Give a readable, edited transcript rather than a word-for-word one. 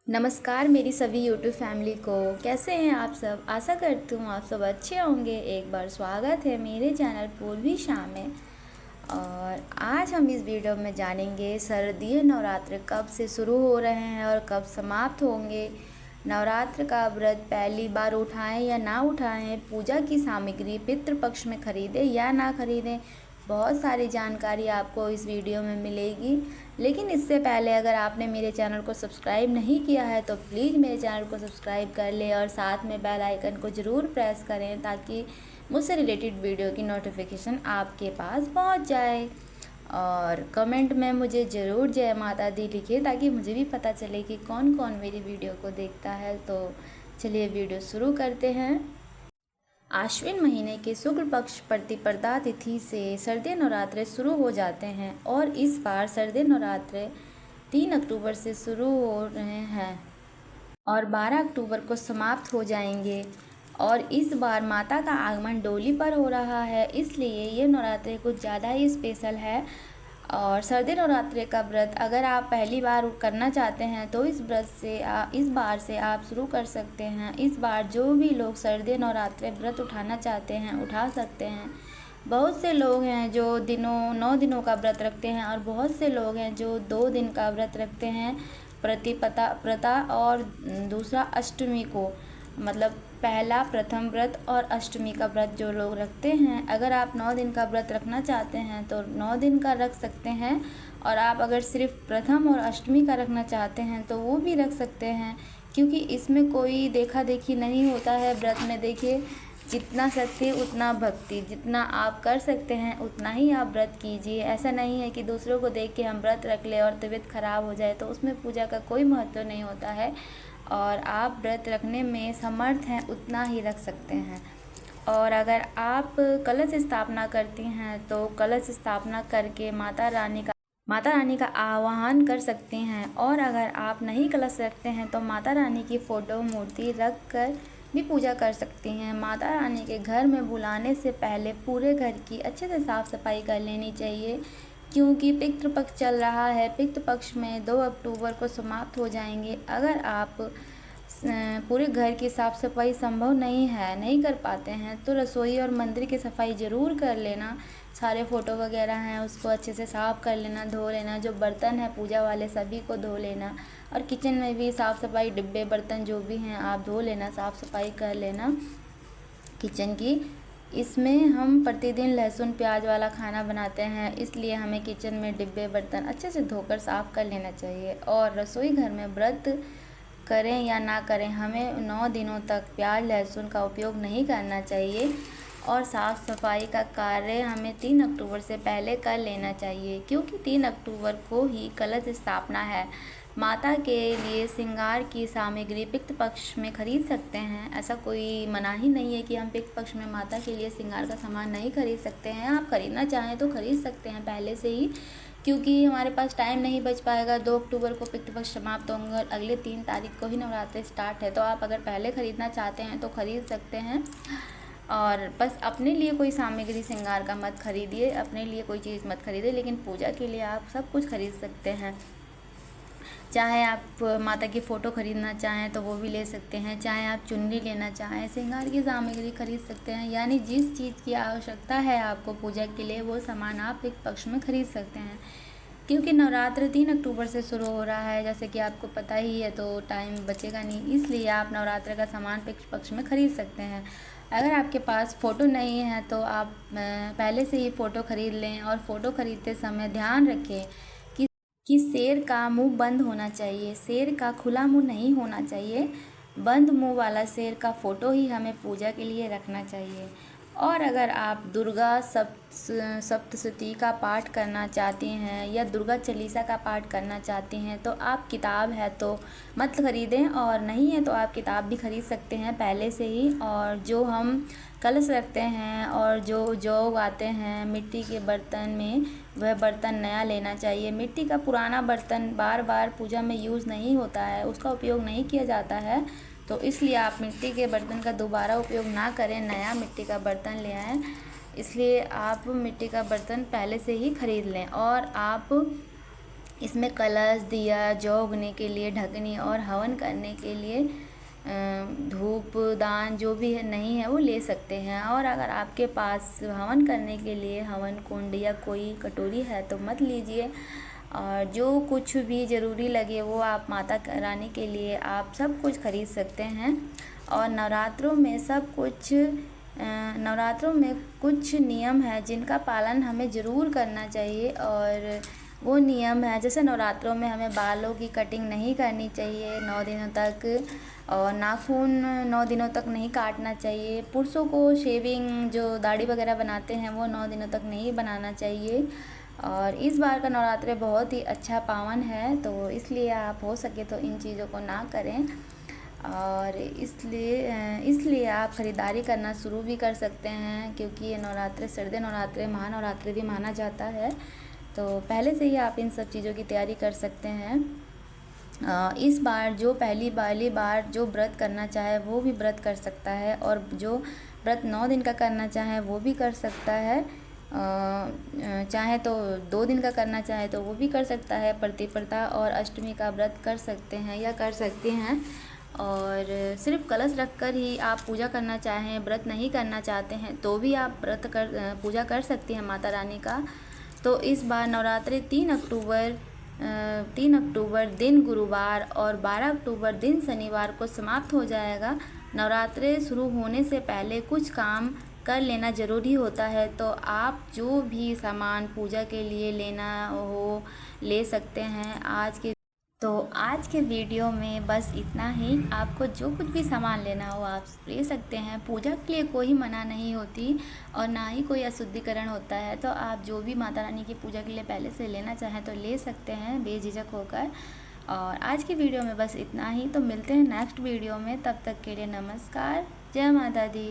नमस्कार मेरी सभी यूट्यूब फैमिली को। कैसे हैं आप सब? आशा करती हूँ आप सब अच्छे होंगे। एक बार स्वागत है मेरे चैनल पूर्वी शाम में। और आज हम इस वीडियो में जानेंगे शारदीय नवरात्र कब से शुरू हो रहे हैं और कब समाप्त होंगे। नवरात्र का व्रत पहली बार उठाएं या ना उठाएं, पूजा की सामग्री पितृपक्ष में खरीदें या ना खरीदें, बहुत सारी जानकारी आपको इस वीडियो में मिलेगी। लेकिन इससे पहले अगर आपने मेरे चैनल को सब्सक्राइब नहीं किया है तो प्लीज़ मेरे चैनल को सब्सक्राइब कर लें और साथ में बेल आइकन को ज़रूर प्रेस करें ताकि मुझसे रिलेटेड वीडियो की नोटिफिकेशन आपके पास पहुंच जाए। और कमेंट में मुझे ज़रूर जय माता दी लिखिए ताकि मुझे भी पता चले कि कौन कौन मेरी वीडियो को देखता है। तो चलिए वीडियो शुरू करते हैं। आश्विन महीने के शुक्ल पक्ष प्रतिपदा तिथि से शारदीय नवरात्रे शुरू हो जाते हैं और इस बार शारदीय नवरात्रे 3 अक्टूबर से शुरू हो रहे हैं और 12 अक्टूबर को समाप्त हो जाएंगे। और इस बार माता का आगमन डोली पर हो रहा है, इसलिए ये नवरात्रे कुछ ज़्यादा ही स्पेशल है। और शारदीय नवरात्रे का व्रत अगर आप पहली बार करना चाहते हैं तो इस व्रत से इस बार से आप शुरू कर सकते हैं। इस बार जो भी लोग शारदीय नवरात्रे व्रत उठाना चाहते हैं उठा सकते हैं। बहुत से लोग हैं जो 9 दिनों का व्रत रखते हैं और बहुत से लोग हैं जो 2 दिन का व्रत रखते हैं, प्रता और दूसरा अष्टमी को, मतलब पहला प्रथम व्रत और अष्टमी का व्रत जो लोग रखते हैं। अगर आप 9 दिन का व्रत रखना चाहते हैं तो 9 दिन का रख सकते हैं और आप अगर सिर्फ प्रथम और अष्टमी का रखना चाहते हैं तो वो भी रख सकते हैं, क्योंकि इसमें कोई देखा देखी नहीं होता है। व्रत में देखिए जितना शक्ति उतना भक्ति, जितना आप कर सकते हैं उतना ही आप व्रत कीजिए। ऐसा नहीं है कि दूसरों को देख के हम व्रत रख ले और तबीयत खराब हो जाए, तो उसमें पूजा का कोई महत्व नहीं होता है। और आप व्रत रखने में समर्थ हैं उतना ही रख सकते हैं। और अगर आप कलश स्थापना करती हैं तो कलश स्थापना करके माता रानी का आवाहन कर सकती हैं। और अगर आप नहीं कलश रखते हैं तो माता रानी की फ़ोटो मूर्ति रख कर भी पूजा कर सकती हैं। माता रानी के घर में बुलाने से पहले पूरे घर की अच्छे से साफ़ सफाई कर लेनी चाहिए, क्योंकि पितृपक्ष चल रहा है। पितृपक्ष में 2 अक्टूबर को समाप्त हो जाएंगे। अगर आप पूरे घर की साफ़ सफाई संभव नहीं कर पाते हैं तो रसोई और मंदिर की सफाई ज़रूर कर लेना। सारे फ़ोटो वगैरह हैं उसको अच्छे से साफ़ कर लेना, धो लेना। जो बर्तन है पूजा वाले सभी को धो लेना। और किचन में भी साफ़ सफाई, डिब्बे बर्तन जो भी हैं आप धो लेना, साफ़ सफाई कर लेना किचन की। इसमें हम प्रतिदिन लहसुन प्याज वाला खाना बनाते हैं, इसलिए हमें किचन में डिब्बे बर्तन अच्छे से धोकर साफ़ कर लेना चाहिए। और रसोई घर में व्रत करें या ना करें, हमें 9 दिनों तक प्याज लहसुन का उपयोग नहीं करना चाहिए। और साफ़ सफाई का कार्य हमें 3 अक्टूबर से पहले कर लेना चाहिए, क्योंकि 3 अक्टूबर को ही कलश स्थापना है। माता के लिए श्रृंगार की सामग्री पितृ पक्ष में खरीद सकते हैं। ऐसा कोई मनाही नहीं है कि हम पितृ पक्ष में माता के लिए श्रृंगार का सामान नहीं खरीद सकते हैं। आप खरीदना चाहें तो खरीद सकते हैं पहले से ही, क्योंकि हमारे पास टाइम नहीं बच पाएगा। 2 अक्टूबर को पितृपक्ष समाप्त होंगे और अगले 3 तारीख को ही नवरात्रि स्टार्ट है। तो आप अगर पहले ख़रीदना चाहते हैं तो ख़रीद सकते हैं। और बस अपने लिए कोई सामग्री श्रृंगार का मत खरीदिए, अपने लिए कोई चीज़ मत खरीदिए, लेकिन पूजा के लिए आप सब कुछ खरीद सकते हैं। चाहे आप माता की फ़ोटो ख़रीदना चाहें तो वो भी ले सकते हैं, चाहे आप चुन्नी लेना चाहें, श्रृंगार की सामग्री खरीद सकते हैं। यानी जिस चीज़ की आवश्यकता है आपको पूजा के लिए वो सामान आप एक पक्ष में ख़रीद सकते हैं। क्योंकि नवरात्र 3 अक्टूबर से शुरू हो रहा है, जैसे कि आपको पता ही है, तो टाइम बचेगा नहीं, इसलिए आप नवरात्र का सामान पक्ष में ख़रीद सकते हैं। अगर आपके पास फ़ोटो नहीं है तो आप पहले से ही फ़ोटो ख़रीद लें। और फ़ोटो ख़रीदते समय ध्यान रखें कि शेर का मुंह बंद होना चाहिए, शेर का खुला मुंह नहीं होना चाहिए। बंद मुंह वाला शेर का फ़ोटो ही हमें पूजा के लिए रखना चाहिए। और अगर आप दुर्गा सप्तशती का पाठ करना चाहती हैं या दुर्गा चालीसा का पाठ करना चाहती हैं तो आप किताब है तो मत खरीदें, और नहीं है तो आप किताब भी खरीद सकते हैं पहले से ही। और जो हम कलश रखते हैं और जो जौ आते हैं मिट्टी के बर्तन में, वह बर्तन नया लेना चाहिए। मिट्टी का पुराना बर्तन बार बार पूजा में यूज़ नहीं होता है, उसका उपयोग नहीं किया जाता है, तो इसलिए आप मिट्टी के बर्तन का दोबारा उपयोग ना करें, नया मिट्टी का बर्तन ले आएँ। इसलिए आप मिट्टी का बर्तन पहले से ही ख़रीद लें। और आप इसमें कलश, दिया, जौ उगने के लिए ढकनी और हवन करने के लिए धूप दान जो भी है नहीं है वो ले सकते हैं। और अगर आपके पास हवन करने के लिए हवन कुंड या कोई कटोरी है तो मत लीजिए। और जो कुछ भी ज़रूरी लगे वो आप माता रानी के लिए आप सब कुछ खरीद सकते हैं। और नवरात्रों में कुछ नियम है जिनका पालन हमें ज़रूर करना चाहिए। और वो नियम है, जैसे नवरात्रों में हमें बालों की कटिंग नहीं करनी चाहिए 9 दिनों तक, और नाखून 9 दिनों तक नहीं काटना चाहिए। पुरुषों को शेविंग जो दाढ़ी वगैरह बनाते हैं वो 9 दिनों तक नहीं बनाना चाहिए। और इस बार का नवरात्रि बहुत ही अच्छा पावन है, तो इसलिए आप हो सके तो इन चीज़ों को ना करें। और इसलिए आप ख़रीदारी करना शुरू भी कर सकते हैं, क्योंकि ये नवरात्रि शारदीय नवरात्रि महानवरात्रि भी माना जाता है। तो पहले से ही आप इन सब चीज़ों की तैयारी कर सकते हैं। इस बार जो पहली बार जो व्रत करना चाहे वो भी व्रत कर सकता है, और जो व्रत 9 दिन का करना चाहे वो भी कर सकता है। चाहे तो 2 दिन का करना चाहे तो वो भी कर सकता है। प्रतिपदा और अष्टमी का व्रत कर सकते हैं या कर सकती हैं। और सिर्फ कलश रखकर ही आप पूजा करना चाहें, व्रत नहीं करना चाहते हैं तो भी आप पूजा कर सकती हैं माता रानी का। तो इस बार नवरात्रि 3 अक्टूबर दिन गुरुवार और 12 अक्टूबर दिन शनिवार को समाप्त हो जाएगा। नवरात्रि शुरू होने से पहले कुछ काम कर लेना ज़रूरी होता है, तो आप जो भी सामान पूजा के लिए लेना हो ले सकते हैं। आज के वीडियो में बस इतना ही। आपको जो कुछ भी सामान लेना हो आप ले सकते हैं। पूजा के लिए कोई मना नहीं होती और ना ही कोई अशुद्धिकरण होता है, तो आप जो भी माता रानी की पूजा के लिए पहले से लेना चाहें तो ले सकते हैं बेझिझक होकर। और आज की वीडियो में बस इतना ही। तो मिलते हैं नेक्स्ट वीडियो में, तब तक के लिए नमस्कार, जय माता दी।